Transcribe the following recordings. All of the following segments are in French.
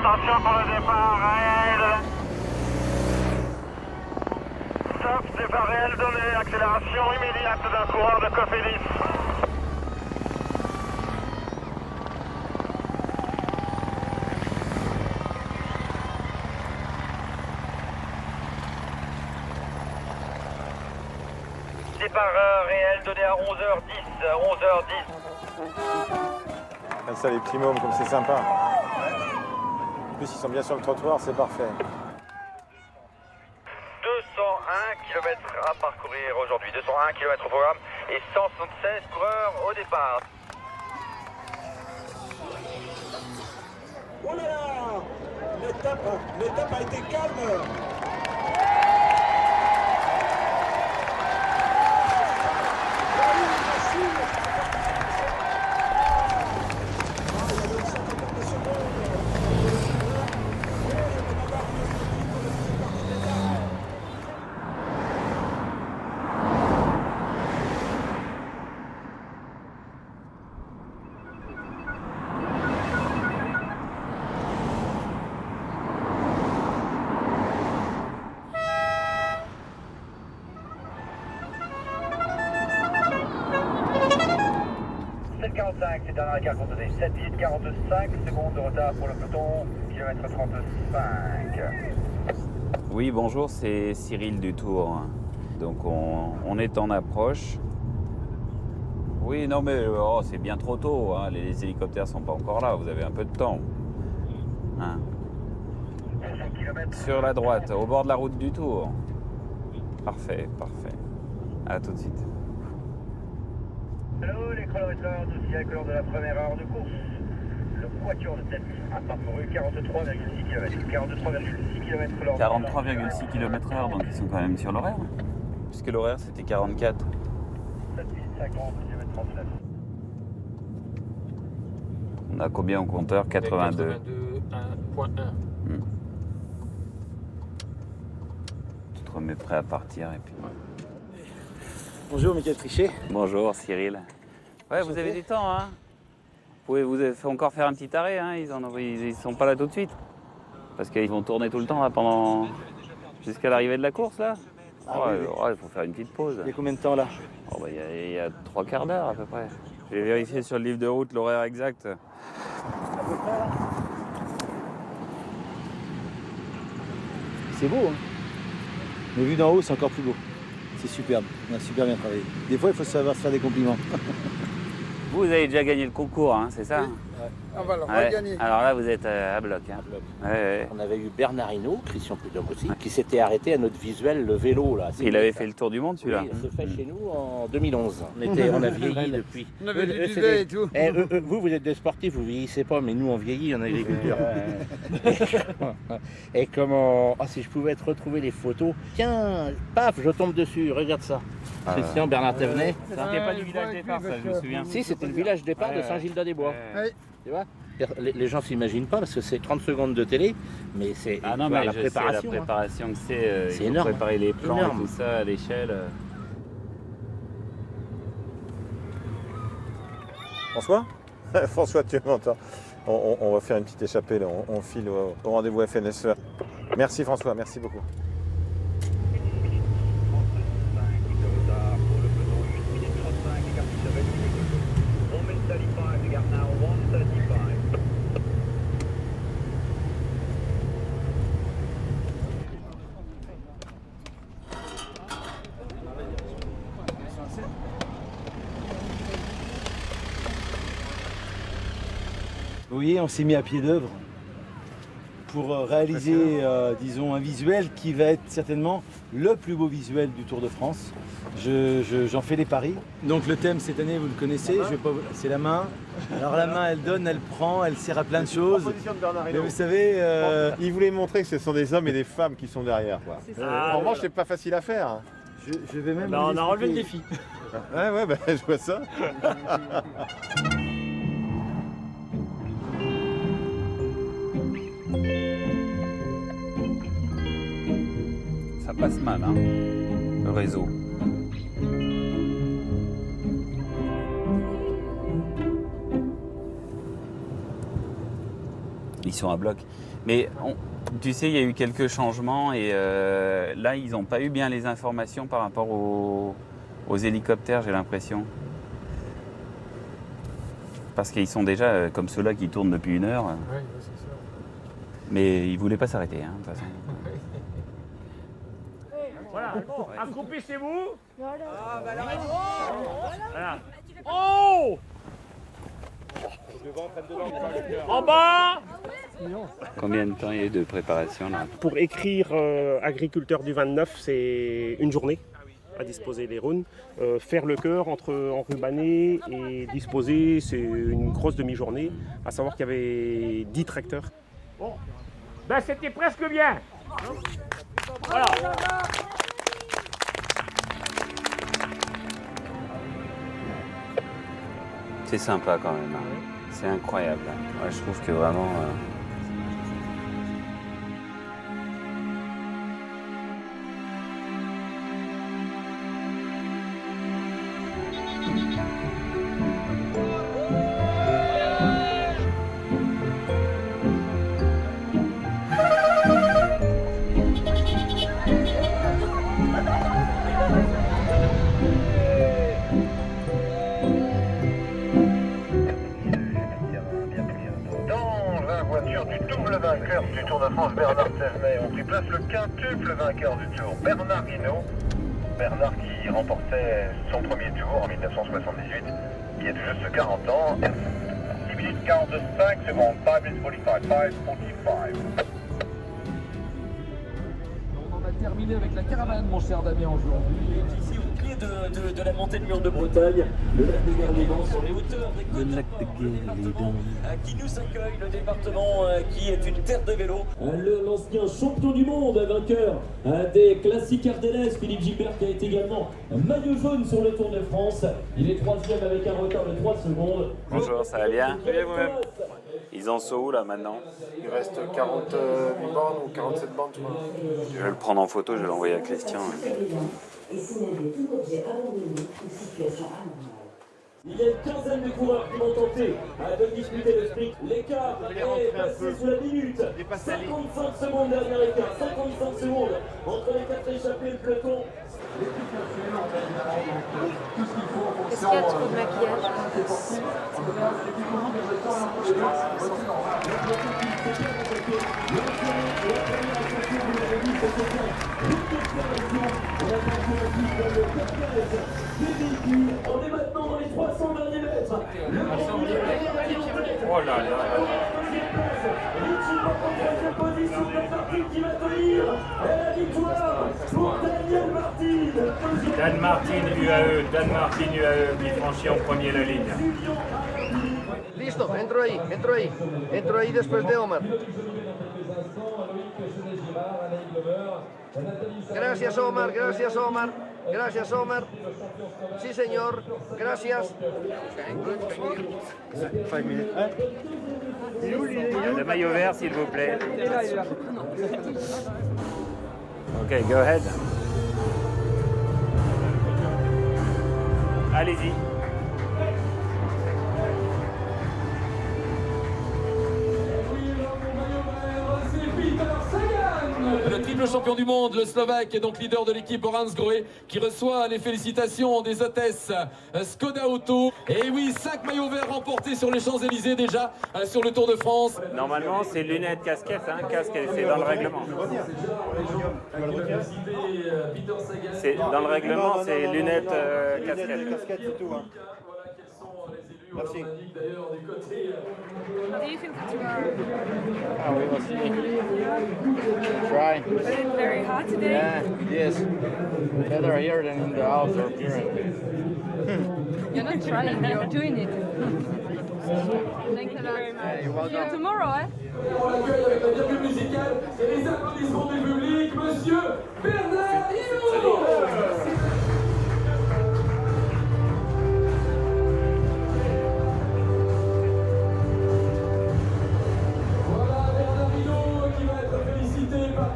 Attention pour le départ réel. Stop, départ réel donné, accélération immédiate d'un coureur de Cofidis. Départ réel donné à 11h10, 11h10. Ça, les petits mômes, comme c'est sympa. En plus, ils sont bien sur le trottoir, c'est parfait. 201 km à parcourir aujourd'hui, 201 km au programme et 176 coureurs au départ. Oh là là, l'étape a été calme. C'est dernier écart compté. 7 minutes 45 secondes de retard pour le peloton, kilomètre 35. Oui, bonjour, c'est Cyril du Tour. Donc on est en approche. Oui, non mais c'est bien trop tôt, hein. Les hélicoptères sont pas encore là, vous avez un peu de temps. Hein. Sur la droite, au bord de la route du Tour. Parfait, parfait. À tout de suite. Hello, les chronométreurs du ciel lors de la première heure de course. Le quatuor de tête a parcouru 43,6 km. 43,6 km lors 43,6 km/h, donc ils sont quand même sur l'horaire. Puisque l'horaire c'était 44. 7 minutes 50, km 39. On a combien au compteur? 82. 1.1. Tu te remets prêt à partir et puis... Bonjour Michael Trichet. Bonjour Cyril. Ouais, vous avez du temps, hein. Vous faut encore faire un petit arrêt, hein. Ils sont pas là tout de suite. Parce qu'ils vont tourner tout le temps là pendant... jusqu'à l'arrivée de la course là. Ouais, il faut faire une petite pause. Il y a combien de temps là? Il y a 3 quarts d'heure à peu près. J'ai vérifié sur le livre de route l'horaire exact. C'est beau, hein. Mais vu d'en haut, c'est encore plus beau. C'est superbe, on a super bien travaillé. Des fois, il faut savoir se faire des compliments. Vous avez déjà gagné le concours, hein, c'est ça? Oui. On va le regagner. Alors là, vous êtes à bloc. Hein. Ouais. On avait eu Bernard Hinault, Christian Prudhomme aussi, qui s'était arrêté à notre visuel, le vélo. Là. Il avait fait le tour du monde, celui-là. Oui, il s'est fait chez nous en 2011. On a vieilli depuis. On avait du duvet et tout. Vous êtes des sportifs, vous vieillissez pas, mais nous, on vieillit, on a les vies dures. Et comment... Ah, si je pouvais te retrouver les photos. Tiens, paf, je tombe dessus, regarde ça. Christian, Bernard Thévenet. C'était pas du village départ, ça, je me souviens. Si, c'était le village départ de Saint-Gilles-des-Bois. Oui. Tu vois, les gens ne s'imaginent pas parce que c'est 30 secondes de télé, mais c'est mais la préparation. La préparation que c'est. C'est il faut énorme. Préparer les plans Énorme. et tout ça à l'échelle. François François, tu m'entends. On va faire une petite échappée, là. On file au rendez-vous FNSE. Merci François, merci beaucoup. Vous voyez, on s'est mis à pied d'œuvre pour réaliser, disons, un visuel qui va être certainement le plus beau visuel du Tour de France. J'en fais des paris. Donc le thème cette année, vous le connaissez, c'est la main. Alors la main, elle donne, elle prend, elle sert à plein de choses. Mais vous savez... Il voulait montrer que ce sont des hommes et des femmes qui sont derrière. Quoi. En revanche, c'est pas facile à faire. Hein. Je vais même... On a relevé le défi. Ouais, je vois ça. Ça passe mal, hein, le réseau. Ils sont à bloc. Mais tu sais, il y a eu quelques changements et là, ils n'ont pas eu bien les informations par rapport aux hélicoptères, j'ai l'impression. Parce qu'ils sont déjà comme ceux-là qui tournent depuis 1 heure. Ouais, c'est ça. Mais ils ne voulaient pas s'arrêter, hein, de toute façon. Voilà, accroupissez-vous. Voilà. Oh! En bas! Combien de temps il y a eu de préparation là? Pour écrire agriculteur du 29, c'est une journée à disposer les runes. Faire le chœur entre enrubanner et disposer, c'est une grosse demi-journée. À savoir qu'il y avait 10 tracteurs. Bon, ben c'était presque bien. Voilà. C'est sympa quand même. Hein. C'est incroyable. Ouais, je trouve que vraiment. Vainqueur du Tour de France, Bernard Thévenet, ont pris place le quintuple vainqueur du Tour, Bernard Hinault. Bernard qui remportait son premier tour en 1978, qui a tout juste 40 ans. 10 minutes 45 secondes, 5 minutes 45, 5:45. On en a terminé avec la caravane, mon cher Damien, aujourd'hui. Il est ici au pied de la montée de Mur de Bretagne, le lac de Guerlédan, sur les hauteurs des côtes de qui nous accueille, le département qui est une terre de vélo. L'ancien champion du monde, vainqueur des classiques ardennaises, Philippe Gilbert, qui a été également maillot jaune sur le Tour de France. Il est 3e avec un retard de 3 secondes. Bonjour, ça va bien? Bien vous-même. Ils en sont où là maintenant? Il reste 48 bornes ou 47 bornes, tu vois. Je vais le prendre en photo, je vais l'envoyer à Christian. Et signaler tout objet abandonné ou situation anormale. Il y a une quinzaine de coureurs qui vont tenter de disputer le sprint. L'écart est passé sous la minute. 55 secondes dernière écart, 55 secondes entre les 4 échappés et le peloton. Est-ce qu'il y a trop de maquillage? On est maintenant dans les 300 derniers mètres. Oh là là. Richie va en troisième position, Dan Martin qui va tenir. Et la victoire pour Daniel Martin. Dan Martin UAE qui franchit en premier la ligne. Listo, entro ahí después de Omar. Gracias Omar, gracias Omar. Sí señor, gracias. Le maillot vert, s'il vous plaît. Ok, go ahead. Allez-y. Le triple champion du monde, le Slovaque, est donc leader de l'équipe Orange Groé, qui reçoit les félicitations des hôtesses Skoda Auto. Et oui, 5 maillots verts remportés sur les Champs-Élysées déjà sur le Tour de France. Normalement, c'est lunettes, casquette, hein, casque, c'est dans le règlement. C'est dans le règlement, c'est lunettes, casquette. Casquette, c'est tout. Hein. Merci. Do you think that you are Ah, we will see. Try. very hot today? Yeah, yes. Better here than in the outdoor period. You're not trying, you're doing it. Thanks a lot. Yeah, you're welcome. See you tomorrow, eh? On l'accueille avec la virgule musicale et les applaudissements du public, monsieur Bernard Hinault.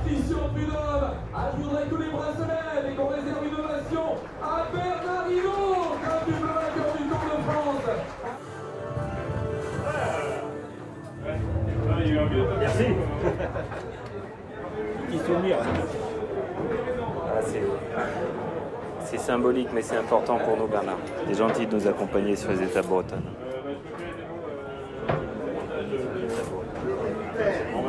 Christian Prudhomme, je voudrais tous les bracelets et qu'on réserve une ovation à Bernard Hinault, quintuple vainqueur du Tour de France. Merci. Petit souvenir. C'est symbolique, mais c'est important pour nous, Bernard. C'est gentil de nous accompagner sur les étapes bretonnes. On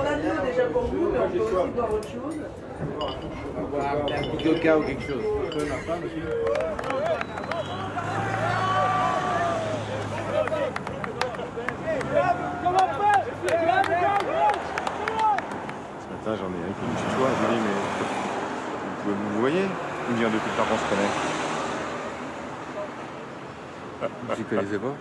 a deux déjà pour vous, mais on peut aussi boire autre chose. On va boire un petit coca ou quelque chose. Ce matin, j'en ai un qui me tutoie. Je me dis, mais vous voyez? Il me dit, depuis le temps qu'on se connaît. Je ne connaissais pas.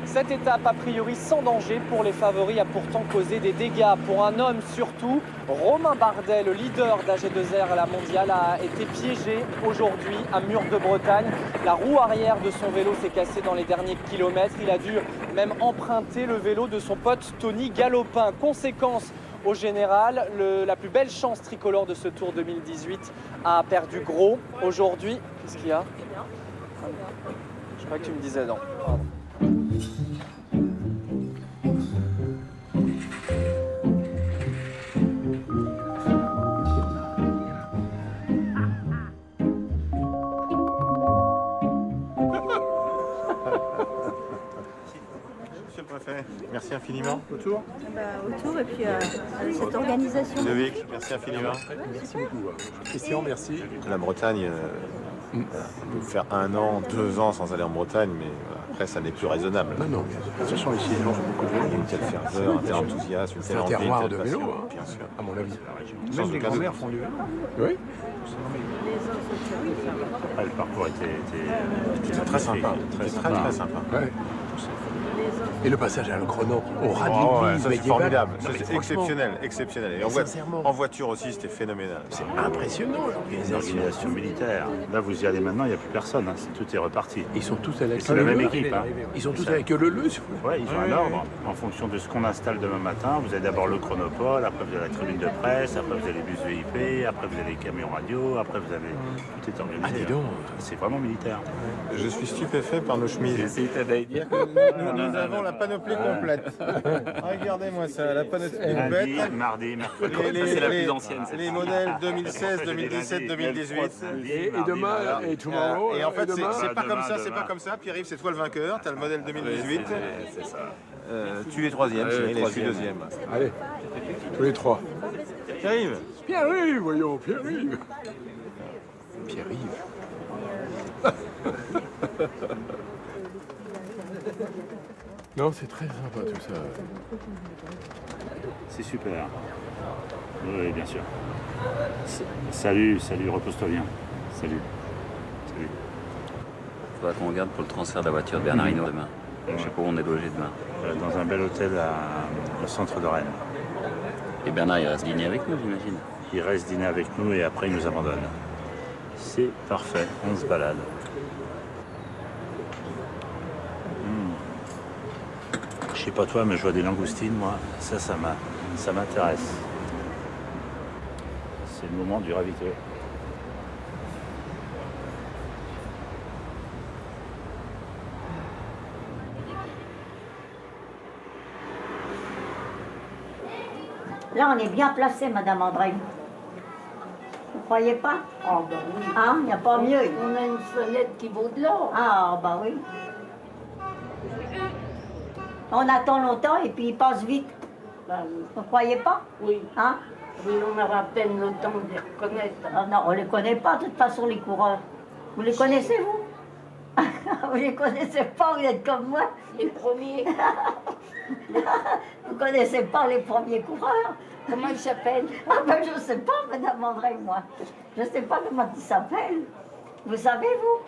Cette étape, a priori sans danger pour les favoris, a pourtant causé des dégâts. Pour un homme surtout, Romain Bardet, le leader d'AG2R à la mondiale, a été piégé aujourd'hui à Mur de Bretagne. La roue arrière de son vélo s'est cassée dans les derniers kilomètres. Il a dû même emprunter le vélo de son pote Tony Galopin. Conséquence au général, la plus belle chance tricolore de ce Tour 2018 a perdu gros aujourd'hui. Qu'est-ce qu'il y a ? Je crois que tu me disais non. Pardon. Monsieur le préfet, merci infiniment. Autour Autour et puis cette organisation. Ludovic, merci infiniment. Merci beaucoup. Christian, merci. La Bretagne, on peut faire 1 an, 2 ans sans aller en Bretagne, mais après, ça n'est plus raisonnable. Non, mais de toute façon, ici, les gens font beaucoup de vélo. Il y a une telle ferveur, un tel enthousiasme, une C'est telle un envie, une terroir telle de vélo, passion, hein, bien sûr. à mon avis. Sans Même les aucun grands-mères doute. font du vélo. Oui. Le parcours était très sympa, très sympa. Ouais. Et le passage à le chrono au ras de Oh, ouais, l'église ça c'est médiévale. formidable, Non, ça, mais c'est franchement, exceptionnel. Et mais sincèrement. en voiture aussi, c'était phénoménal. C'est impressionnant une l'organisation. organisation militaire. Là, vous y allez maintenant, il n'y a plus personne. Hein. Tout est reparti. Ils sont tous avec C'est la même équipe. Hein. Ils sont tous avec le si vous voulez. Ouais, ils ont un ordre. En fonction de ce qu'on installe demain matin, vous avez d'abord le chronopole, après vous avez la tribune de presse, après vous avez les bus VIP, après vous avez les camions radio, après vous avez... Tout est organisé. Ah, dis donc. C'est vraiment militaire. Je suis stupéfait par nos chemises. J'ai essayé d'aller dire que Nous avons la panoplie complète. Regardez-moi ça, la panoplie Lundi, complète. mardi, mercredi. c'est la plus ancienne. Les modèles 2016, 2017, 2018. Et demain, et tomorrow. Et en fait, demain. c'est pas comme ça, demain. c'est pas comme ça. Pierre-Yves, c'est toi le vainqueur. T'as le modèle 2018. C'est ça. Tu es troisième, Cyril, et je suis deuxième. Allez, tous les trois. Pierre-Yves. Pierre-Yves, voyons, Pierre-Yves. Pierre-Yves. Non, c'est très sympa tout ça. C'est super. Oui, bien sûr. Salut, repose-toi bien. Salut. Il faudra qu'on regarde pour le transfert de la voiture de Bernard Hinault demain. Je sais pas où on est logé demain. Dans un bel hôtel au centre de Rennes. Et Bernard, il reste dîner avec nous, j'imagine. Il reste dîner avec nous et après il nous abandonne. C'est parfait, on se balade. Je sais pas toi, mais je vois des langoustines, moi. Ça m'intéresse. C'est le moment du ravito. Là, on est bien placé, Madame André. Vous croyez pas? Oh, bah oui. Hein? Il n'y a pas mieux. On a une fenêtre qui vaut de l'or. Ah, bah oui. On attend longtemps et puis il passe vite. Bah oui. Vous croyez pas? Oui. Hein? Oui, on aura à peine le temps de les reconnaître. Ah non, on ne les connaît pas de toute façon, les coureurs. Vous les connaissez, vous? Vous les connaissez pas, vous êtes comme moi. Les premiers. Vous connaissez pas les premiers coureurs. Comment ils s'appellent? Ah ben je sais pas, Madame André, moi. Je sais pas comment ils s'appellent. Vous savez, vous?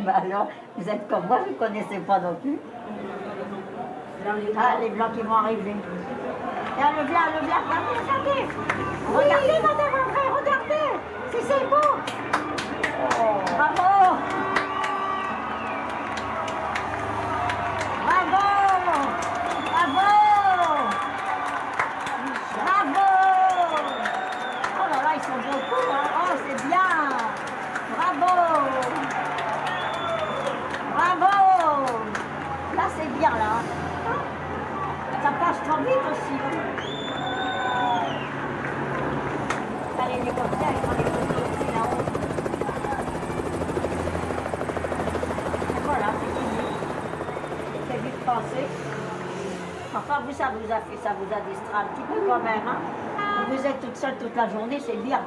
Ben alors, vous êtes comme moi, vous ne connaissez pas non plus. Ah, les blancs qui vont arriver. Là, le blanc, regardez. Regardez, Madame André, regardez. Si c'est beau. Bravo. Bravo. Bravo. Bravo. Oh là là, ils sont beaucoup, hein. Oh, c'est bien. Bravo. Bravo. bien là. Ça passe trop vite aussi. T'as l'hélicoptère, ils prennent les photos aussi là-haut. Voilà, c'est fini. C'est vite passé. Enfin, vous, ça vous a distrait un petit peu quand même. Hein. Vous êtes toute seule toute la journée, c'est bien.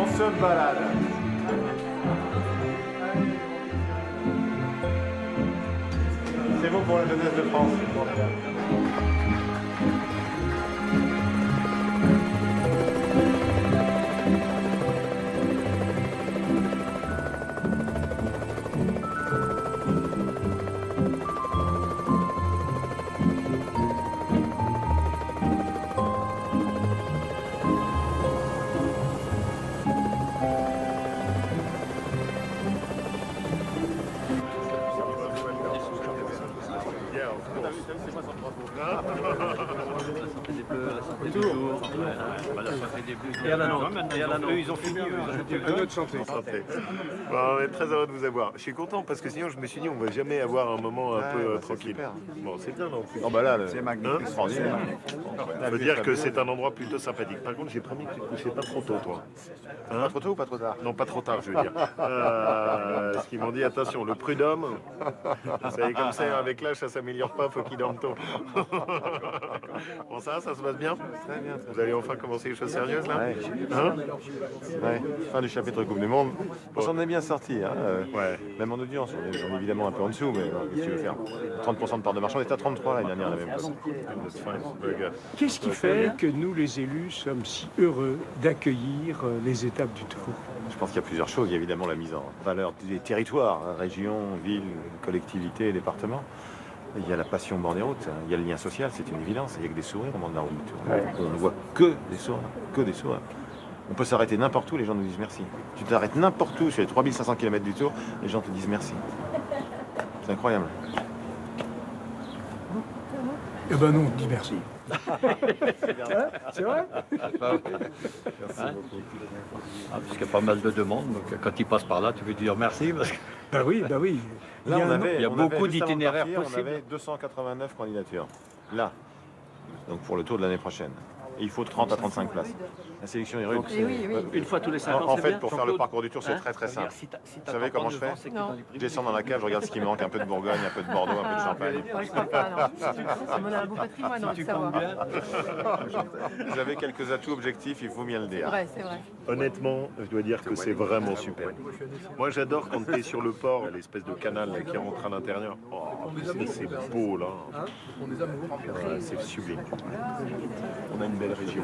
On se balade. C'est bon pour la jeunesse de France. Eux, ils ont fini. Un autre chantier. Bon, on est très heureux de vous avoir. Je suis content parce que sinon je me suis dit on va jamais avoir un moment un peu tranquille. Bon, c'est bien non plus. Oh bah là, c'est magnifique. Ça veut dire que c'est un endroit plutôt sympathique. Par contre, j'ai promis que tu ne couchais pas trop tôt, toi. Pas trop tôt ou pas trop tard? Non, pas trop tard, je veux dire. Ce qu'ils m'ont dit, attention, le prud'homme, vous savez comme c'est, avec l'âge, ça s'améliore pas, faut qu'il dorme tôt. Bon, ça se passe bien? Très bien. Vous allez enfin commencer les choses sérieuses, là? Ouais. Hein? Ouais. Fin du chapitre Coupe du Monde. On s'en est bien sorti. Hein. Même en audience, on est évidemment un peu en dessous, mais qu'est-ce que tu veux faire? 30% de part de marché, on était à 33 l'année dernière, la même chose. Qu'est-ce qui fait que nous, les élus, sommes si heureux d'accueillir les étapes du Tour? Je pense qu'il y a plusieurs choses. Il y a évidemment la mise en valeur des territoires, hein, régions, villes, collectivités, départements. Il y a la passion au bord des routes, hein. Il y a le lien social, c'est une évidence. Il n'y a que des sourires au bord de la route. On ne voit que des sourires, que des sourires. On peut s'arrêter n'importe où, les gens nous disent merci. Tu t'arrêtes n'importe où sur les 3500 km du Tour, les gens te disent merci. C'est incroyable. Eh ben non, on dit merci. C'est vrai? Merci beaucoup. Puisqu'il y a pas mal de demandes, donc quand ils passent par là, tu veux dire merci parce que... Bah oui, bah oui. Là, il y a beaucoup d'itinéraires possibles. possibles. On avait 289 candidatures. Là, donc pour le Tour de l'année prochaine. Et il faut 30 à 35 places. La sélection est rude. Une fois tous les 5 ans, En c'est fait, bien. pour faire le parcours du Tour, c'est très simple. Vous savez comment je fais? Je descends dans la cave, je regarde ce qui me manque, un peu de Bourgogne, un peu de Bordeaux, un peu de Champagne. Je crois pas, non. C'est un beau patrimoine, on va le savoir. Vous avez quelques atouts objectifs, il faut bien le dire. C'est vrai, c'est vrai. Honnêtement, je dois dire que c'est vraiment super. Moi, j'adore quand tu es sur le port, l'espèce de canal là, qui rentre à l'intérieur. Oh, c'est beau, là. Ouais, c'est sublime. On a une belle région.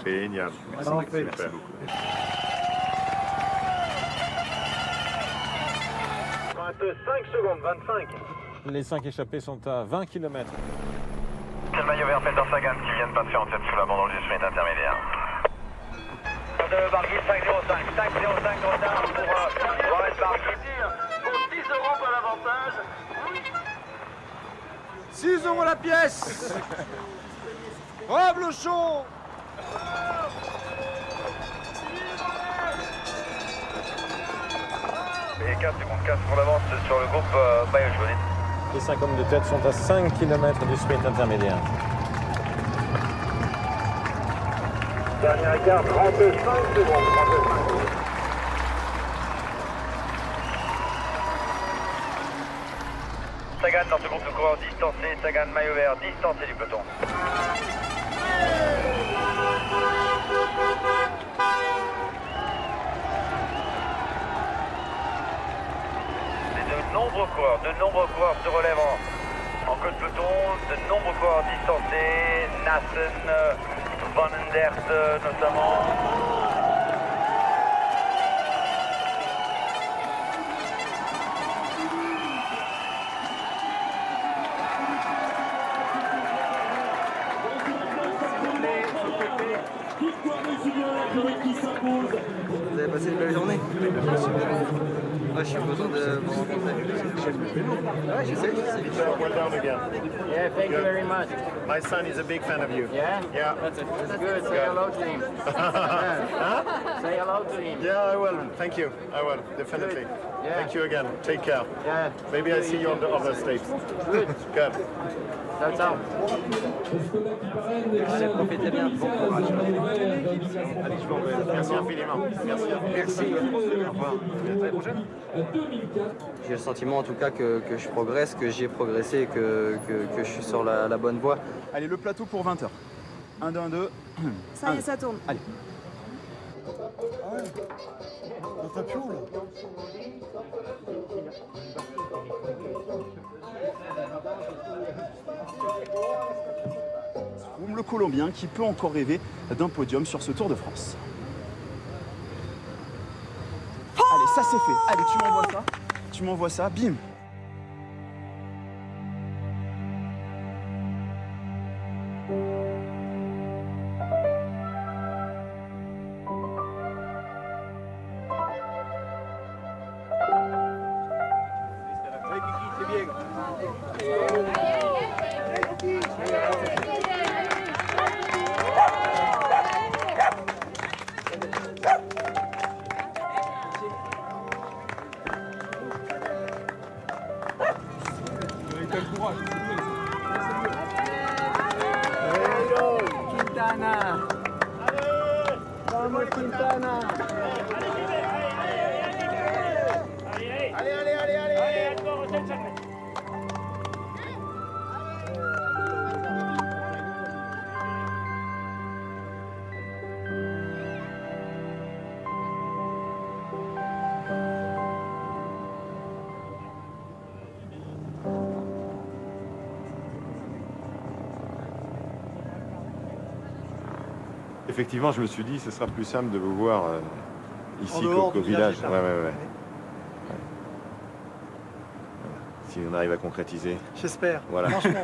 Génial. Merci beaucoup. Il reste 5 secondes, 25. Les 5 échappés sont à 20 km. C'est le maillot vert Peter Sagan qui vient de passer en tête sous l'abandon du sprint intermédiaire. De Barguil 505, 505 de retard pour Warren Barguil. Pour 10 € par l'avantage. 6 € la pièce. Oh, Blochon. Et 4 secondes 4 pour l'avance sur le groupe maillot jaune. Les 5 hommes de tête sont à 5 km du sprint intermédiaire. Dernier écart, 35 secondes. 35. Sagan dans ce groupe de coureurs distancés, Sagan maillot vert distancé du peloton. Les de nombreux nombreux coureurs se relèvent en queue de peloton, de nombreux coureurs distancés, Nassen, Van Endert notamment. Vous avez passé une belle journée? Moi, je suis content de vous rencontrer. Ouais, je sais. Well done again. Yeah, thank you very much. My son is a big fan of you. Yeah? Yeah. That's good. Say hello to him. Huh? Say hello to him. Yeah, I will. Thank you. I will, definitely. Yeah. Thank you again. Take care. Yeah. Maybe I see you on the other stage. Good. Good. Ciao, ciao. Allez, profitez bien. Bon courage. Allez, je m'en vais. Merci infiniment. Merci. Merci. Au revoir. À la prochaine. J'ai le sentiment en tout cas que je progresse, que j'ai progressé, que je suis sur la bonne voie. Allez, le plateau pour 20h. 1, 2, 1, 2. Ça y est, ça tourne. Allez. Ah ouais. Dans ta pion, là. Le Colombien qui peut encore rêver d'un podium sur ce Tour de France. Allez, ça c'est fait. Allez, tu m'envoies ça. Tu m'envoies ça, bim. Quintana. Vamos Quintana. Effectivement, je me suis dit, ce sera plus simple de vous voir ici qu'au village. Ouais. Si on arrive à concrétiser. J'espère, voilà. Franchement.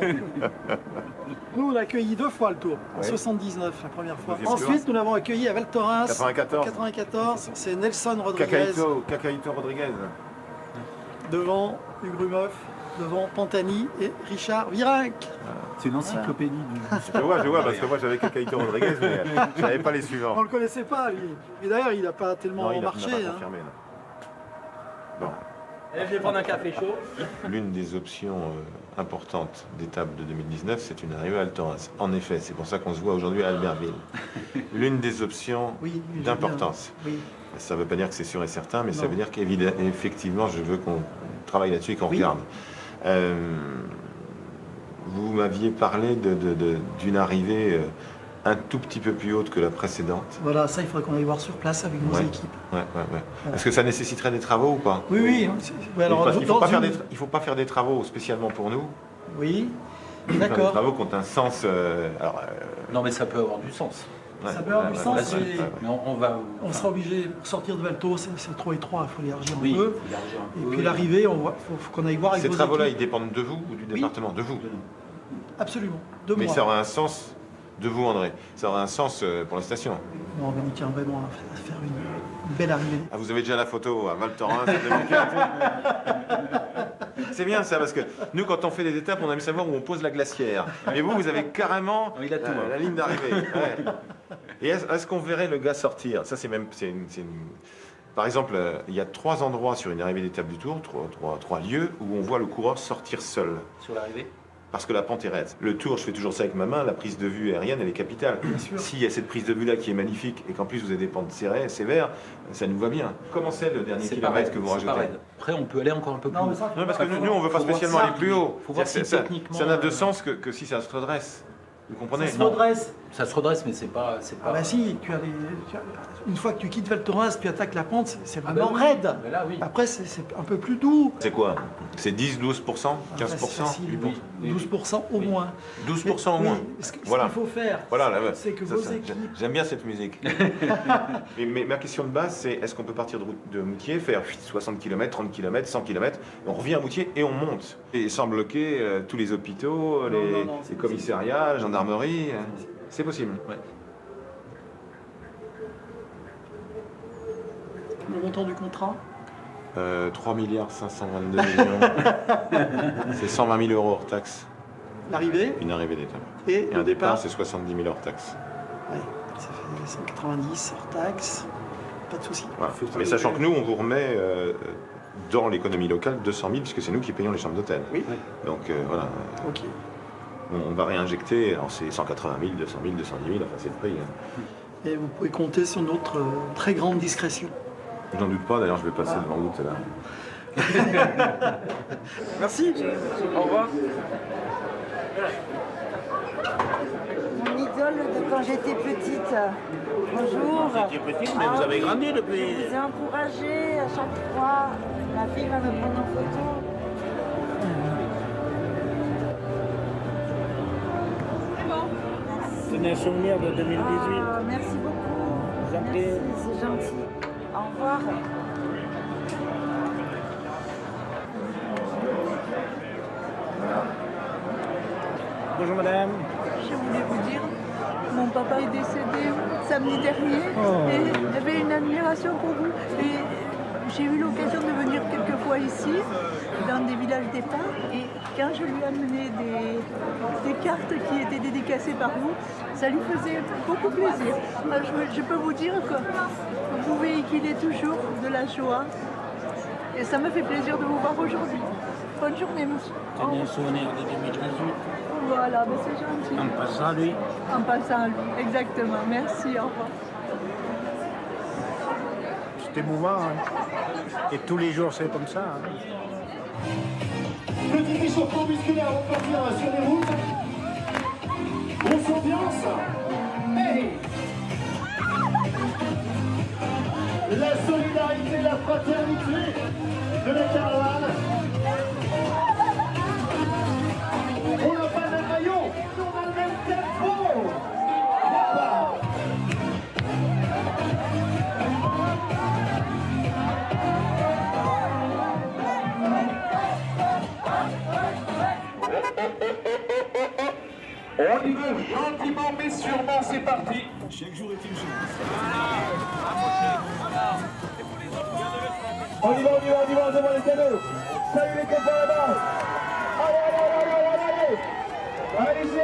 Nous, on a accueilli 2 fois le Tour. En 79, la première fois. Ensuite, nous l'avons accueilli à Val Thorens. 94. C'est Nelson Rodriguez. Cacaito Rodriguez. Devant Hugues Rumoff, devant Pantani et Richard Virenque. C'est une encyclopédie du... Je vois, parce que moi j'avais Cacaito Rodriguez, mais je n'avais pas les suivants. On ne le connaissait pas, lui. Et d'ailleurs, il n'a pas tellement marché. Il n'a pas confirmé, non. Bon. Je vais prendre un café chaud. L'une des options importantes d'étape de 2019, c'est une arrivée à Val Thorens. En effet, c'est pour ça qu'on se voit aujourd'hui à Albertville. L'une des options d'importance. Oui. Ça ne veut pas dire que c'est sûr et certain, mais ça veut dire qu'effectivement, je veux qu'on travaille là-dessus et qu'on regarde. Vous m'aviez parlé d'une arrivée un tout petit peu plus haute que la précédente. Voilà, ça, il faudrait qu'on aille voir sur place avec nos équipes. Ouais. Est-ce que ça nécessiterait des travaux ou pas? Oui. Alors, il ne faut pas faire des travaux spécialement pour nous. Oui, d'accord. Des travaux qui ont un sens... Non, mais ça peut avoir du sens. Ça peut avoir du sens, mais on sera obligé de sortir de Valto, c'est trop étroit, il faut l'élargir un peu. Et puis l'arrivée, il faut qu'on aille voir avec ces vos travaux-là, équipes. ils dépendent de vous ou du département? De vous. Absolument, de moi. Mais ça aura un sens de vous, André. Ça aura un sens pour la station. Non, mais on tient vraiment à faire une belle arrivée. Ah, vous avez déjà la photo à Val Thorens en 2004. C'est bien ça, parce que nous, quand on fait des étapes, on aime savoir où on pose la glacière. Mais vous avez carrément la ligne d'arrivée. Ouais. Et est-ce qu'on verrait le gars sortir? Ça, Par exemple, il y a 3 endroits sur une arrivée d'étape du Tour, 3 lieux, où on voit le coureur sortir seul. Sur l'arrivée? Parce que la pente est raide. Le Tour, je fais toujours ça avec ma main, la prise de vue aérienne, elle est capitale. S'il y a cette prise de vue-là qui est magnifique, et qu'en plus vous avez des pentes serrées, sévères, ça nous va bien. Comment c'est le dernier kilomètre que vous rajoutez? Après, on peut aller encore un peu plus haut. Non, parce que nous, on ne veut pas spécialement aller plus haut. Faut voir si ça techniquement... n'a de sens que si ça se redresse. Vous comprenez? Ça se redresse. Ça se redresse, mais c'est pas... Ah bah si, une fois que tu quittes Val Thorens, tu attaques la pente, c'est vraiment raide. Mais là, oui. Après, c'est un peu plus doux. C'est quoi? C'est 10, 12%, 15%? C'est facile, 12% au moins. 12% au moins. Ce qu'il Voilà. faut faire, Voilà, c'est que vos équipes... J'aime bien cette musique. mais ma question de base, c'est est-ce qu'on peut partir de Moutier, faire 60 km, 30 km, 100 km, on revient à Moutier et on monte. Et sans bloquer tous les hôpitaux, les commissariats, la gendarmerie. C'est possible. Ouais. Le montant du contrat 3 milliards 522 millions. C'est 120 000 € hors taxe. L'arrivée? Une arrivée d'étape. Et un départ, c'est 70 000 hors taxe. Oui, ça fait 190 hors taxe. Pas de souci. Voilà. Mais sachant que nous, on vous remet dans l'économie locale 200 000, puisque c'est nous qui payons les chambres d'hôtel. Oui. Donc voilà. Ok. On va réinjecter, alors c'est 180 000, 200 000, 210 000, enfin c'est le prix. Hein. Et vous pouvez compter sur notre très grande discrétion. J'en doute pas, d'ailleurs je vais passer devant vous tout à l'heure. Merci. Au revoir. Mon idole de quand j'étais petite. Bonjour. Vous étiez petite, mais vous avez grandi depuis. Je vous ai encouragé à chaque fois. Ma fille va me prendre en photo. C'est un souvenir de 2018. Ah, merci beaucoup. Merci, c'est gentil. Au revoir. Bonjour madame. Je voulais vous dire, mon papa est décédé samedi dernier et j'avais une admiration pour vous. Et j'ai eu l'occasion de venir quelques fois ici, dans des villages départ, et quand je lui ai amené des cartes qui étaient dédicacées par vous, ça lui faisait beaucoup plaisir. Je peux vous dire que vous véhiculez toujours de la joie et ça me fait plaisir de vous voir aujourd'hui. Bonne journée, monsieur. C'est un souvenir de 2018. Voilà, ben c'est gentil. En passant à lui. En passant à lui, exactement. Merci, au revoir. C'est émouvant. Hein. Et tous les jours, c'est comme ça. Hein. Petit échauffement musculaire, on peut partir sur les routes. Grosse ambiance. Hey! La solidarité, la fraternité de la caravane. On n'a pas le même maillot, on a le même tempo. On y va gentiment mais sûrement, c'est parti. Chaque jour est une chance. On y va, devant les canaux. Salut les copains là-bas. Allez. Allez-y.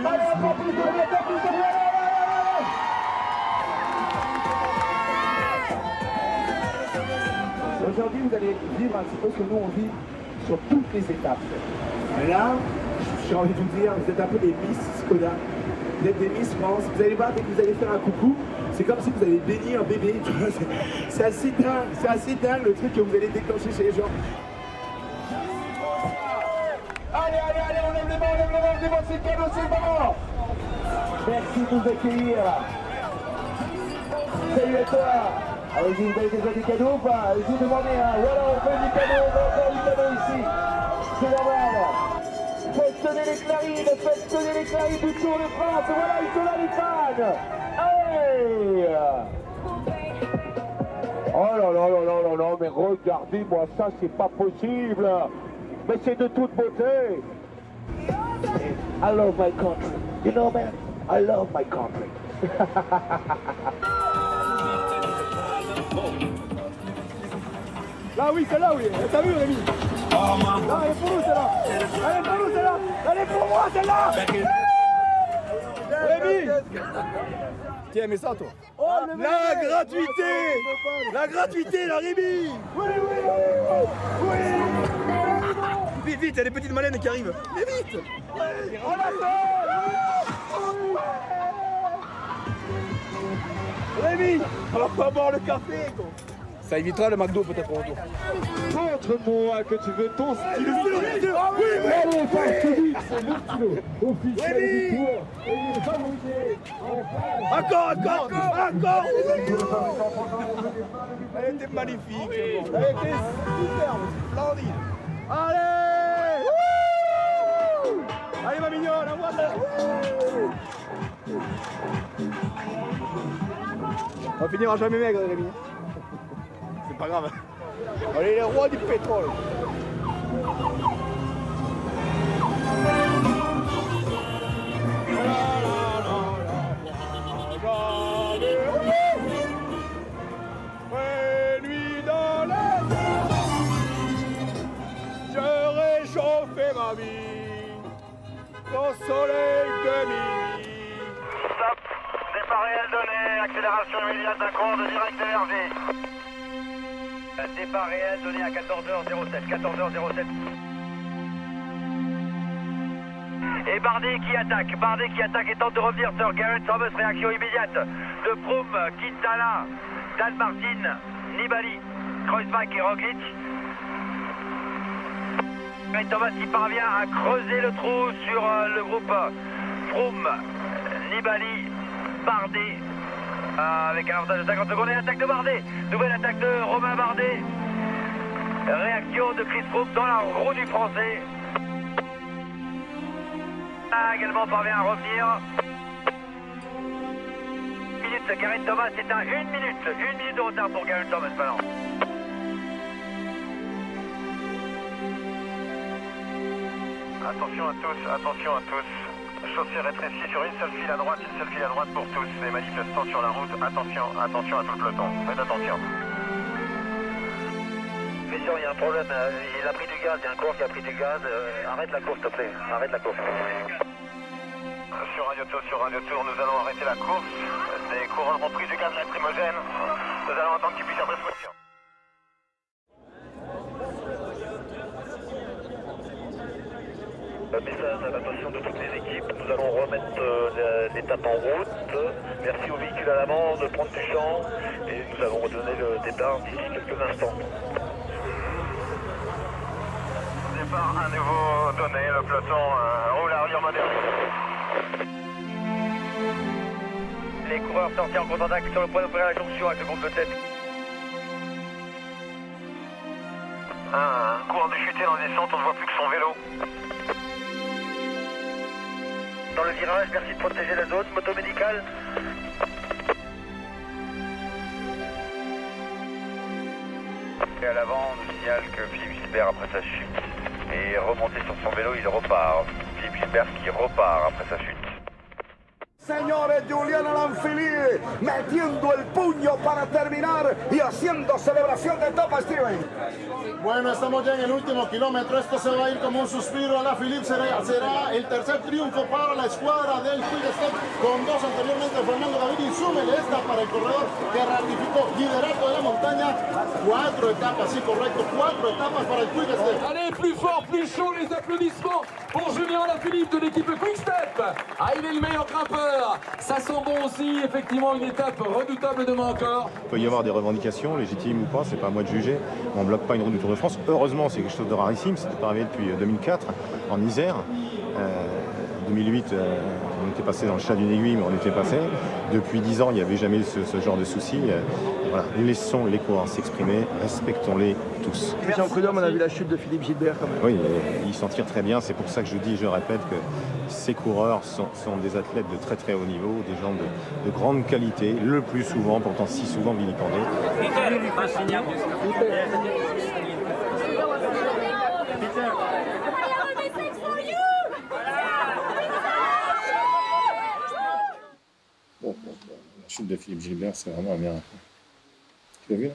Allez, encore plus de Aujourd'hui, vous allez vivre un petit peu ce que nous on vit sur toutes les étapes. Et là, j'ai envie de vous dire, vous êtes un peu des Miss Skoda. Vous êtes des Miss France. Vous allez voir, dès que vous allez faire un coucou, c'est comme si vous avez béni un bébé. C'est assez dingue le truc que vous allez déclencher chez les gens. Allez, on lève les mains, c'est cadeau, c'est le moment. Merci de nous accueillir. Salut à toi. Allez-y, vous avez déjà des cadeaux ou pas? Allez-y, demandez un. Voilà, on fait du cadeau, on va faire du cadeau ici. C'est normal. Faites sonner les clarines du Tour de France. Voilà, ils sont là, les fans. Allez. Oh là, mais regardez-moi ça, c'est pas possible. Mais c'est de toute beauté. I love my country. You know, man, I love my country. Là oui, celle-là, oui. T'as vu, Rémi? Là, elle est pour nous, celle-là. Elle est pour moi, celle-là. Rémi. Tiens, mais ça, toi. Oh, la gratuité, la Rémi. Oui. Vite, il y a des petites malènes qui arrivent. Mais vite. On l'a fait. Rémi, on va pas boire le café, quoi. Ça évitera le McDo peut-être au retour. Montre-moi que tu veux ton stylo. Ah oui, oui. Allez, force vite, c'est mon stylo. Officiel victoire. Et il est favorisé. Encore. Elle était magnifique. Elle était superbe, splendide. Allez. Wouh. Allez ma mignonne, à moi ça. On finira jamais maigre, Rémi. C'est pas grave. On est les rois du pétrole. Nuit dans la je réchauffais ma vie au soleil de minuit. Stop, départ réel donné, accélération immédiate d'un cours de direct énergie. Départ réel donné à 14h07, 14h07. Et Bardet qui attaque et tente de revenir sur Geraint Thomas, réaction immédiate de Froome, Quintana, Dan Martin, Nibali, Kreuzbach et Roglic. Geraint Thomas qui parvient à creuser le trou sur le groupe Froome, Nibali, Bardet, avec un avantage de 50 secondes et l'attaque de Bardet. Nouvelle attaque de Romain Bardet. Réaction de Chris Froome dans la roue du français. Également parvient à revenir. Geraint Thomas, c'est à une minute de retard pour Geraint Thomas maintenant. Attention à tous. Chaussée rétrécie sur une seule file à droite pour tous. Les manifestants sur la route, attention à tout le peloton. Faites attention. Messieurs, il y a un problème, il a pris du gaz, il y a un coureur qui a pris du gaz. Arrête la course, s'il te plaît, arrête la course. Sur Radio Tour, nous allons arrêter la course. Des coureurs ont pris du gaz lacrymogène. Nous allons attendre qu'ils puissent être respectés. Message à l'attention de toutes les équipes, nous allons remettre l'étape en route. Merci aux véhicules à l'avant de prendre du champ et nous allons redonner le départ d'ici quelques instants. Départ à nouveau donné, le peloton roule à allure moderne. Les coureurs sortis en contre-attaque sur le point d'opérer la jonction avec le groupe de tête. Un coureur de chuté dans les descente, on ne voit plus que son vélo. Dans le virage, merci de protéger la zone, moto médicale. Et à l'avant, on nous signale que Philippe Gilbert, après sa chute, est remonté sur son vélo, il repart. Philippe Gilbert qui repart après sa chute. Señores, Julián Alaphilippe metiendo el puño para terminar y haciendo celebración de etapa, Steven. Bueno, estamos ya en el último kilómetro. Esto se va a ir como un suspiro. Alaphilippe será el tercer triunfo para la escuadra del Quick Step, con dos anteriormente Fernando Gaviria, y súmele esta para el corredor que ratificó liderato de la montaña. 4 etapas, sí, correcto, 4 etapas para el Quick Step. Allez, plus fort, plus chaud, les applaudissements pour Julien Alaphilippe de l'équipe Quick Step. Ah, il est le meilleur grimpeur. Ça sent bon aussi, effectivement, une étape redoutable demain encore. Il peut y avoir des revendications, légitimes ou pas, c'est pas à moi de juger. On ne bloque pas une route du Tour de France. Heureusement, c'est quelque chose de rarissime. C'était pas arrivé depuis 2004 en Isère. 2008, on était passé dans le chat d'une aiguille, mais on était passé. Depuis 10 ans, il n'y avait jamais ce genre de soucis. Voilà. Laissons les coureurs s'exprimer, respectons-les tous. Christian Prudhomme, on a vu la chute de Philippe Gilbert quand même. Oui, il s'en tire très bien. C'est pour ça que je dis, je répète, que ces coureurs sont des athlètes de très très haut niveau, des gens de grande qualité, le plus souvent, pourtant si souvent vilipendés. Bon, la chute de Philippe Gilbert, c'est vraiment un miracle. Tu l'as vu là?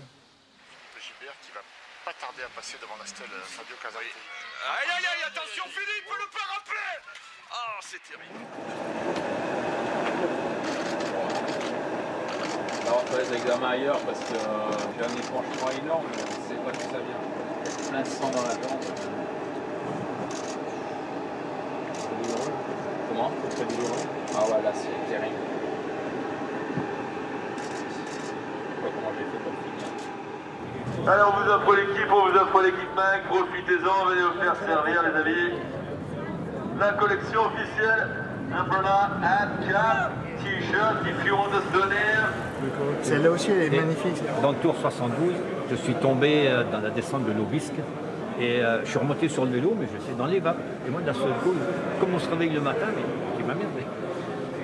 Gilbert qui va pas tarder à passer devant la stèle Fabio Casartelli. Aïe aïe aïe, attention Philippe, le parapluie. Ah, c'est terrible. Alors, on fait les examens ailleurs parce que j'ai un épanchement énorme, je ne sais pas d'où ça vient. Plein de sang dans la jambe. C'est douloureux. Comment? C'est très douloureux. Ah ouais, là c'est terrible. Je sais pas comment j'ai fait pour le finir. Allez, on vous offre l'équipe, on vous offre l'équipement, profitez-en, venez vous faire servir les amis. La collection officielle, umbrella, hat, cap, t-shirt, if you want to donner. Celle-là aussi, elle est Et magnifique. dans le tour 72, je suis tombé dans la descente de l'Aubisque et je suis remonté sur le vélo, mais j'étais dans les vapes. Et moi, d'un seul coup, comme on se réveille le matin, mais qui m'a merdé.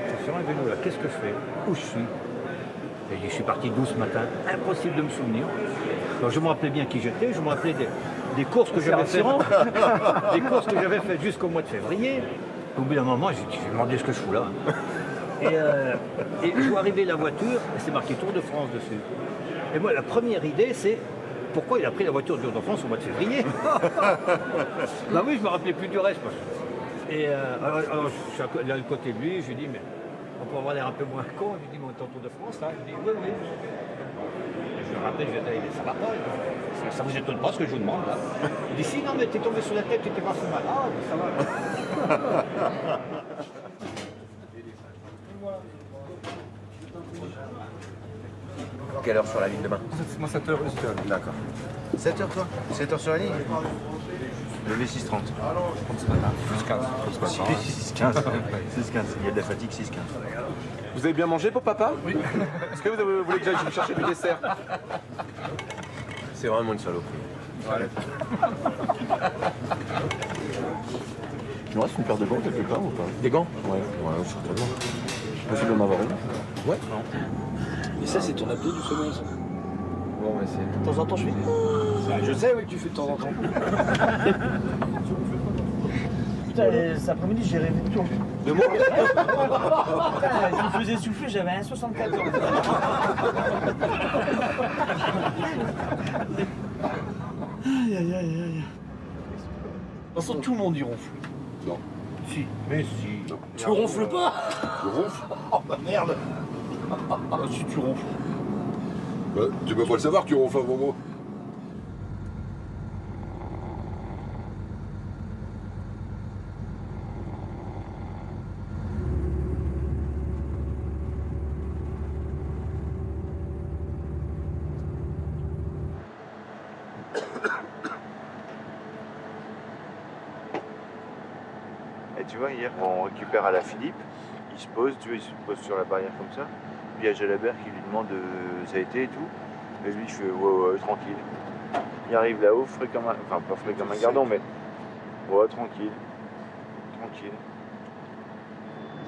Je suis sur un vélo là, qu'est-ce que je fais? Où je suis? Et je suis parti 12 ce matin, impossible de me souvenir. Donc, je me rappelais bien qui j'étais, je me rappelais des courses que j'avais faites. Des courses que j'avais faites jusqu'au mois de février. Au bout d'un moment, j'ai demandé ce que je fous là. Et je vois arriver la voiture, et c'est marqué Tour de France dessus. Et moi, la première idée, c'est pourquoi il a pris la voiture du Tour de France au mois de février? Bah oui, je me rappelais plus du reste. Moi. Et alors, je suis à côté de lui, je lui dis, mais on peut avoir l'air un peu moins con. Je lui dis, mais on est en Tour de France, là? Je lui dis, oui, oui. Et je me rappelle, je lui ai dit, ça va pas. Ça vous étonne pas ce que je vous demande, là? Il dit, si, non, mais t'es tombé sur la tête, tu t'es pas fait mal. Ah, ça va. Quelle heure sur la ligne demain? Moi 7h aussi. D'accord. 7h toi? 7h sur la ligne? Le V630. Ce matin. 6h15. 6h15. 6h15. Il y a de la fatigue, 6h15. Vous avez bien mangé pour papa? Oui. Est-ce que vous voulez que j'aille vous chercher du dessert? C'est vraiment une saloperie. Ouais. Il me reste une paire de gants quelque part ou pas? Des gants? Ouais, certainement. Possible d'en avoir une? Ouais. Et ça, c'est ton abdo du sommeil, ça. Bon, mais c'est... De temps en temps, je fais. Je sais, oui, que tu fais de temps en temps. Putain, cet après-midi, j'ai rêvé de toi. De moi? Putain, tu me faisais souffler, j'avais 1,74. Aïe, aïe, aïe, aïe. De toute façon, tout le monde y ronfle. Non. Si, mais si. Non. Tu ronfles pas? Je ronfle? Oh bah merde. Ah, si tu ronfles. Bah, tu peux pas le savoir que tu ronfles avant moi. Et tu vois, hier, on récupère à la Philippe, il se pose, tu vois, il se pose sur la barrière comme ça. Puis il y a Jalabert qui lui demande ça a été et tout. Et lui, je fais ouais, tranquille. Il arrive là-haut, frais comme un. Enfin, pas frais comme un gardon, mais. Ouais, tranquille. Tranquille.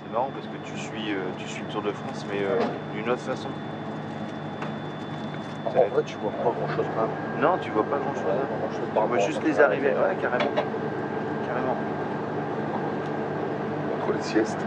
C'est marrant parce que tu suis le Tour de France, mais d'une autre façon. En vrai, tu vois pas grand-chose, hein? Non, tu vois pas grand-chose. Tu vois juste les arrivées. Ouais, carrément. Carrément. Entre les siestes.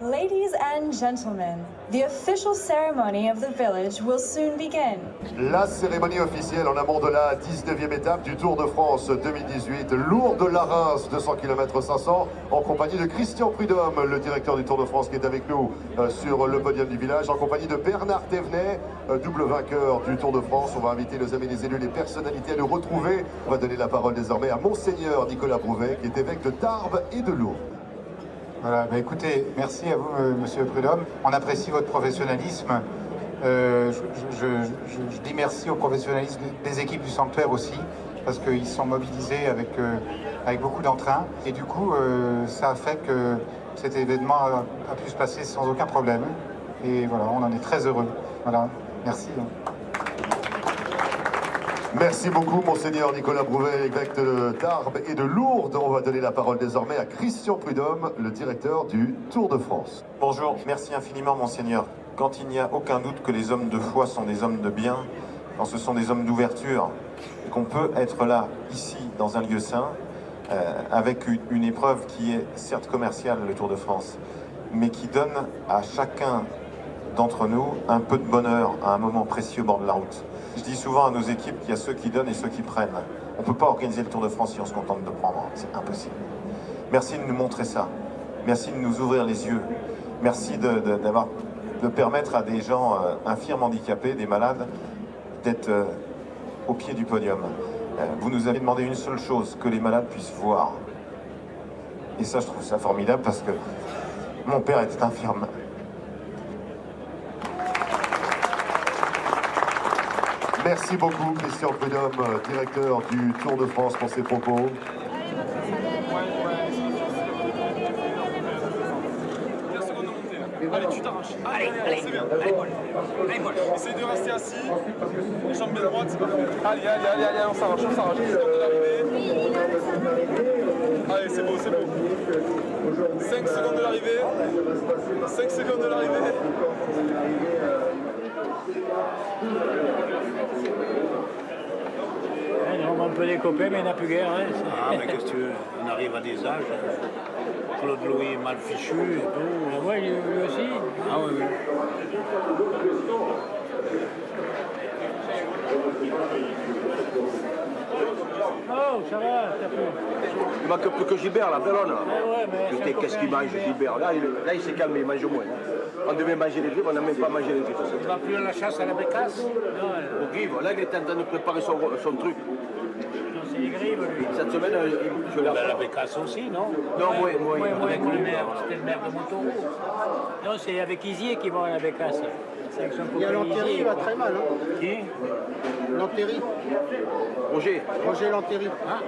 Ladies and gentlemen, the official ceremony of the village will soon begin. La cérémonie officielle en amont de la 19e étape du Tour de France 2018, Lourdes de la Reims, 200 km 500, en compagnie de Christian Prudhomme, le directeur du Tour de France qui est avec nous sur le podium du village, en compagnie de Bernard Thévenet, double vainqueur du Tour de France. On va inviter nos amis les élus, les personnalités à nous retrouver. On va donner la parole désormais à Monseigneur Nicolas Brouvet, qui est évêque de Tarbes et de Lourdes. Voilà, bah écoutez, merci à vous, Monsieur Prudhomme. On apprécie votre professionnalisme. Je dis merci au professionnalisme des équipes du sanctuaire aussi, parce qu'ils sont mobilisés avec beaucoup d'entrain. Et du coup, ça a fait que cet événement a pu se passer sans aucun problème. Et voilà, on en est très heureux. Voilà, merci. Merci beaucoup, Monseigneur Nicolas Brouvet, évêque de Tarbes et de Lourdes. On va donner la parole désormais à Christian Prudhomme, le directeur du Tour de France. Bonjour, merci infiniment, Monseigneur. Quand il n'y a aucun doute que les hommes de foi sont des hommes de bien, quand ce sont des hommes d'ouverture, et qu'on peut être là, ici, dans un lieu saint, avec une épreuve qui est certes commerciale, le Tour de France, mais qui donne à chacun d'entre nous un peu de bonheur à un moment précieux au bord de la route. Je dis souvent à nos équipes qu'il y a ceux qui donnent et ceux qui prennent. On ne peut pas organiser le Tour de France si on se contente de prendre, c'est impossible. Merci de nous montrer ça, merci de nous ouvrir les yeux, merci de permettre à des gens infirmes, handicapés, des malades, d'être au pied du podium. Vous nous avez demandé une seule chose, que les malades puissent voir. Et ça, je trouve ça formidable parce que mon père était infirme. Merci beaucoup, Christian Prudhomme, directeur du Tour de France, pour ses propos. Allez, tu t'arraches. Allez, c'est bien. Allez, Paul. Essaye de rester assis. Les jambes bien droites, c'est parfait. Allez, on s'arrache. 5 secondes de l'arrivée. Allez, c'est beau. 5 secondes de l'arrivée. 5 secondes de l'arrivée. On peut les copains, mais il n'y en a plus guère. Hein. Ah, mais qu'est-ce que tu veux? On arrive à des âges. Claude Louis est mal fichu et tout. Ouais, lui aussi. Ah oui. Oh, ça va, t'as peu. Il manque plus que Gilbert, la bellonne. Ouais, qu'est-ce qu'il mange, Gilbert? Là, il s'est calmé, il mange moins. On devait manger les grives, on n'a même pas mangé les grives. Il va plus à la chasse à la bécasse? Au grive, là, il est en train de préparer son truc. Non, c'est les grives, lui. Cette semaine, je l'ai... La bécasse aussi, non? Non, moi. Avec le maire, c'était le maire de Montauroux. Non, c'est avec Isier qui va à la bécasse. Il y a Lantéry, il va très mal. Hein. Qui? Lantéry. Roger Lantéry. Ah.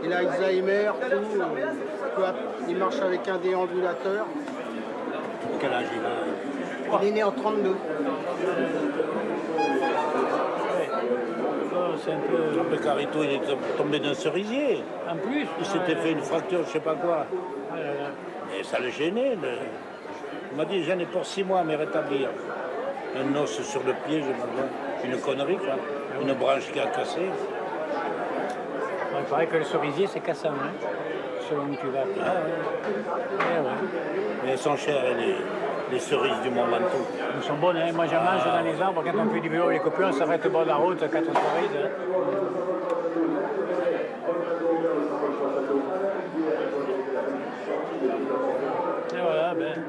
Il a Alzheimer, tout. Il marche avec un déambulateur. Quel âge il a? Il est né en 32. C'est un peu... Le Carito, il est tombé d'un cerisier. En plus? Il s'était fait une fracture, je sais pas quoi. Et ça le gênait. Il m'a dit, j'en ai pour 6 mois à me rétablir. Un os sur le pied, une connerie, quoi. Une branche qui a cassé. Il paraît que le cerisier, c'est cassant, hein, selon où tu vas. Ah, ouais. Mais elles sont chères, les cerises du Mont-Ventoux. Elles sont bonnes, hein. Moi, j'en mange dans les arbres. Quand on fait du vélo avec les copains, on s'arrête au bord de la route, 4 cerises. Hein. Et voilà, ben...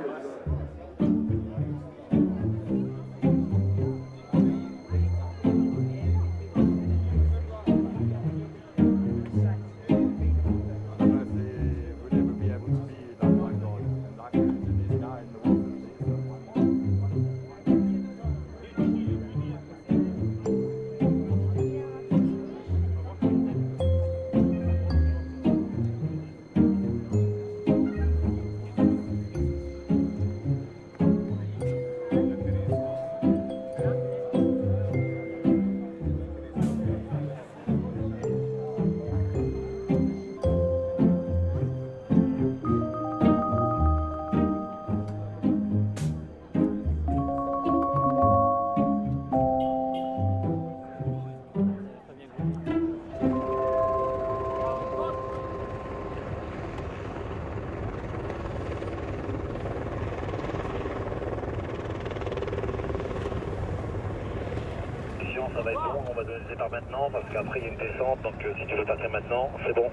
Ça va être bon, on va donner le départ maintenant parce qu'après il y a une descente, donc si tu veux passer maintenant, c'est bon.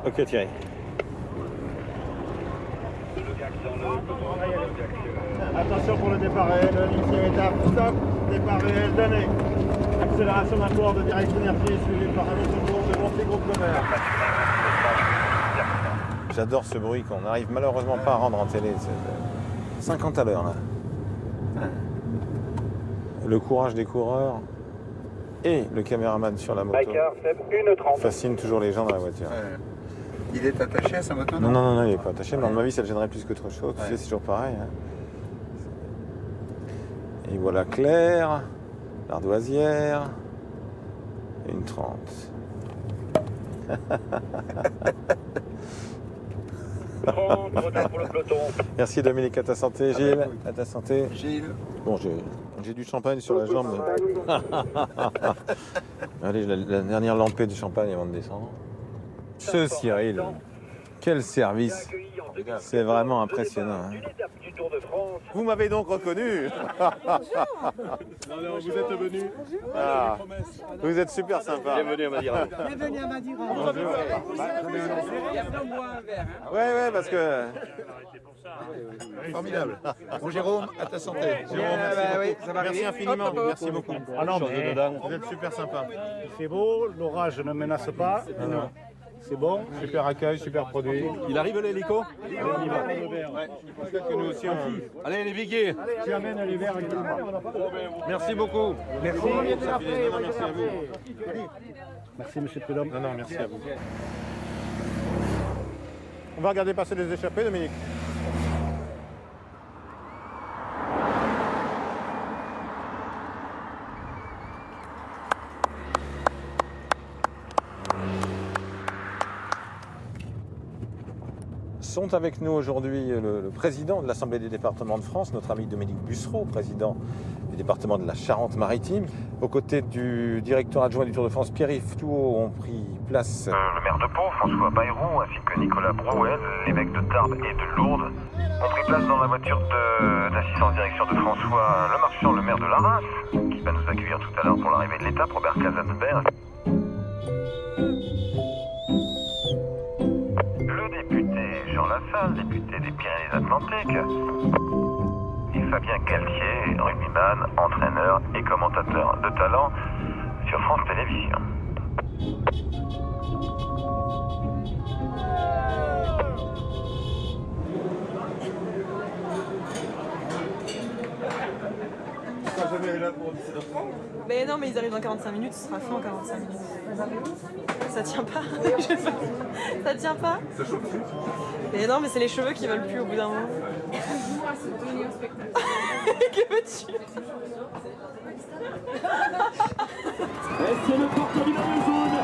Ok Thierry. Attention pour le départ réel, l'ultime étape, stop, départ réel donné. Accélération d'un cours de direction énergie suivi par un autre cours de montée groupe Lemaire. J'adore ce bruit qu'on n'arrive malheureusement pas à rendre en télé. 50 à l'heure là. Le courage des coureurs et le caméraman sur la moto fascine toujours les gens dans la voiture. Il est attaché à sa moto? Non, il n'est pas attaché, mais à mon avis ça le gênerait plus qu'autre chose. Tu sais, c'est toujours pareil. Hein. Et voilà Claire, l'ardoisière. Une 30. Merci Dominique, à ta santé. Gilles, à ta santé. Gilles. Bon, j'ai du champagne sur la jambe. Allez, la dernière lampée de champagne avant de descendre. Ce Cyril, quel service. C'est vraiment impressionnant. Hein. Vous m'avez donc reconnu. Alors, vous êtes venu. Ah, vous êtes super sympa. Bienvenue à Madeira. Bienvenue à Madeira. Ouais, parce que... Formidable. Bon Jérôme, à ta santé. Jérôme, merci infiniment. Merci beaucoup. Ah non, mais Vous êtes super sympa. il fait beau, l'orage ne menace pas. C'est bon. Super accueil, super produit. Il arrive l'hélico. Peut-être que nous aussi on... Allez les viguiers. Tu amènes les verres avec moi. Merci beaucoup. Merci. Merci à vous. Merci monsieur Prudhomme. Non, merci à vous. On va regarder passer les échappées, Dominique. Sont avec nous aujourd'hui le président de l'Assemblée des départements de France, notre ami Dominique Bussereau, président du département de la Charente-Maritime. Aux côtés du directeur adjoint du Tour de France, Pierre-Yves Touot, ont pris place Le maire de Pau, François Bayrou, ainsi que Nicolas Brouel, l'évêque de Tarbes et de Lourdes, ont pris place dans la voiture d'assistance direction de François Lemarchand, le maire de Larras, qui va nous accueillir tout à l'heure pour l'arrivée de l'étape, Robert Cazenberg. Le député Jean Lassalle, député des Pyrénées-Atlantiques, et Fabien Galtier, rugbyman, entraîneur et commentateur de talent sur France Télévisions. Mais non, mais ils arrivent dans 45 minutes, ce sera fait en 45 minutes. Ça tient pas. Ça tient pas. Mais non, mais c'est les cheveux qui veulent plus au bout d'un moment. Que veux-tu? C'est le porteur du maillot jaune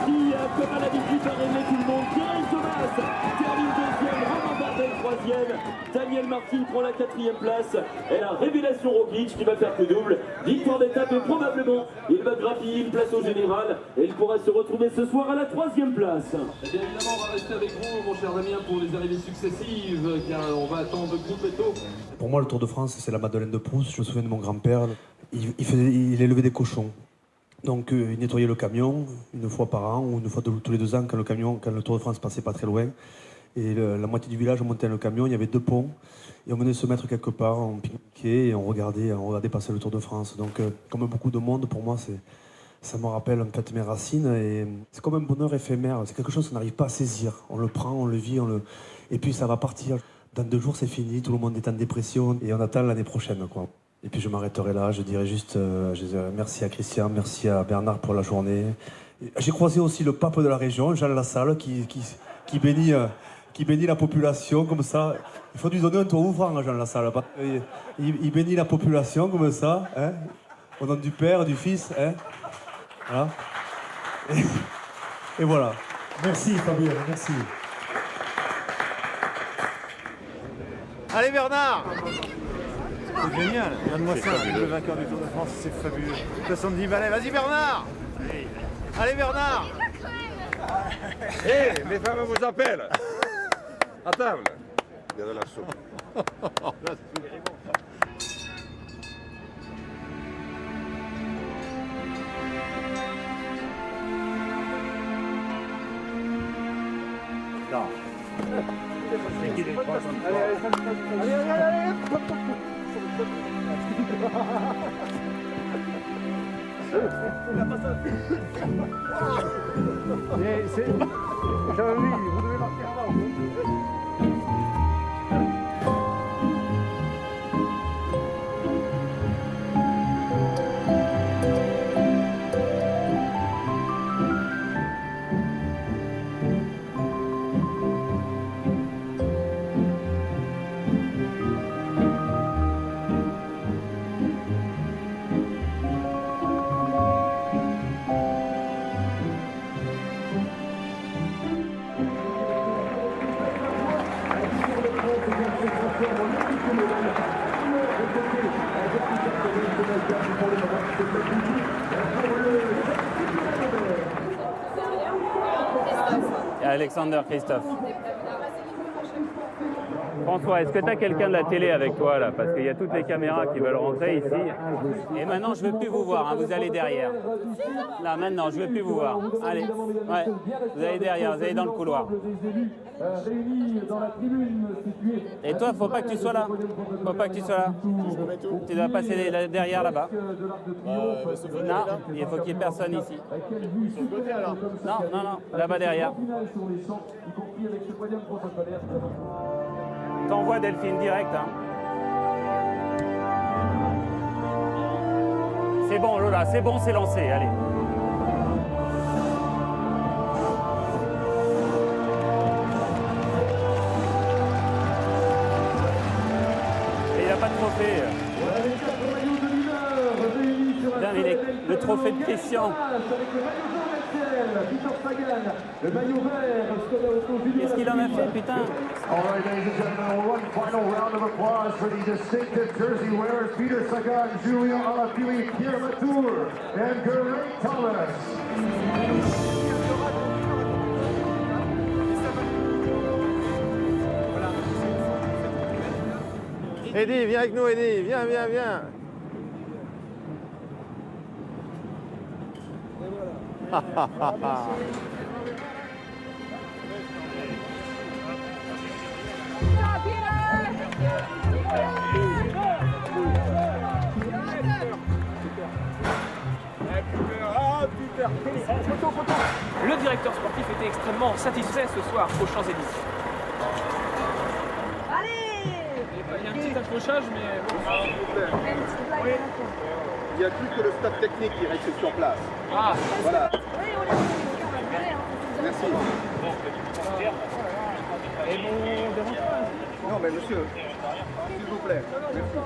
qui, comme à l'habitude, va rêver tout le monde. Thierry Thomas termine deuxième, Romain Bardet troisième, Daniel Martin prend la quatrième place. Et la révélation Roglic qui va faire que double. Victoire d'étape et probablement il va grappiller une place au général. Et il pourra se retrouver ce soir à la troisième place. Et bien évidemment, on va rester avec vous, mon cher Damien, pour les arrivées successives, car on va attendre groupe et tôt. Pour moi, le Tour de France, c'est la Madeleine de Proust. Je me souviens de mon grand-père. Il élevait des cochons. Donc, il nettoyait le camion une fois par an ou une fois tous les 2 ans quand le Tour de France passait pas très loin. Et la moitié du village, on montait dans le camion, il y avait 2 ponts. Et on venait se mettre quelque part, on pique-niquait et on regardait passer le Tour de France. Donc, comme beaucoup de monde, pour moi, ça me rappelle en fait mes racines. Et c'est comme un bonheur éphémère. C'est quelque chose qu'on n'arrive pas à saisir. On le prend, on le vit, et puis ça va partir. Dans 2 jours, c'est fini, tout le monde est en dépression et on attend l'année prochaine, quoi. Et puis je m'arrêterai là, je dirais juste merci à Christian, merci à Bernard pour la journée. J'ai croisé aussi le pape de la région, Jean Lassalle, qui bénit la population comme ça. Il faut lui donner un tour ouvrant à Jean Lassalle. Il bénit la population comme ça, hein, au nom du Père, du Fils. Hein, voilà. Et voilà. Merci Fabien, merci. Allez Bernard! C'est génial, donne-moi ça, le vainqueur du Tour de France, c'est fabuleux. 70 balais, vas-y Bernard! Allez Bernard! Hé, mes femmes vous appellent! À table! Il y a de la soupe. Non. C'est qui les 3 Jean-Louis, vous devez marquer avant. Alexander Christophe. François, est-ce que tu as quelqu'un de la télé avec toi là? Parce qu'il y a toutes les caméras qui veulent rentrer ici. Et maintenant, je ne veux plus vous voir, hein, vous allez derrière. Là, maintenant, je ne veux plus vous voir. Allez, ouais, vous allez derrière, vous allez dans le couloir. Et toi, faut pas que tu sois là. Faut pas que tu sois là. Tu dois passer derrière là-bas. Non, il faut qu'il n'y ait personne ici. Non, non, non, là-bas derrière. T'envoies Delphine direct. Hein. C'est bon, Lola, c'est bon, c'est lancé, allez. Et il n'a pas de trophée. Putain, le trophée de Christian. Qu'est-ce qu'il en a fait, putain? All right, ladies and gentlemen, one final round of applause for the distinctive jersey wearers, Peter Sagan, Julia Alaphilippe, Pierre Latour, and Geraint Thomas. Eddie, viens avec nous, Eddie, viens, viens, viens. Le directeur sportif était extrêmement satisfait ce soir aux Champs-Élysées. Il y a un petit accrochage, mais bon. Il n'y a plus que le staff technique qui reste sur place. Ah, voilà. Merci. Et bon, dérange pas. Non, mais monsieur, s'il vous plaît. Merci.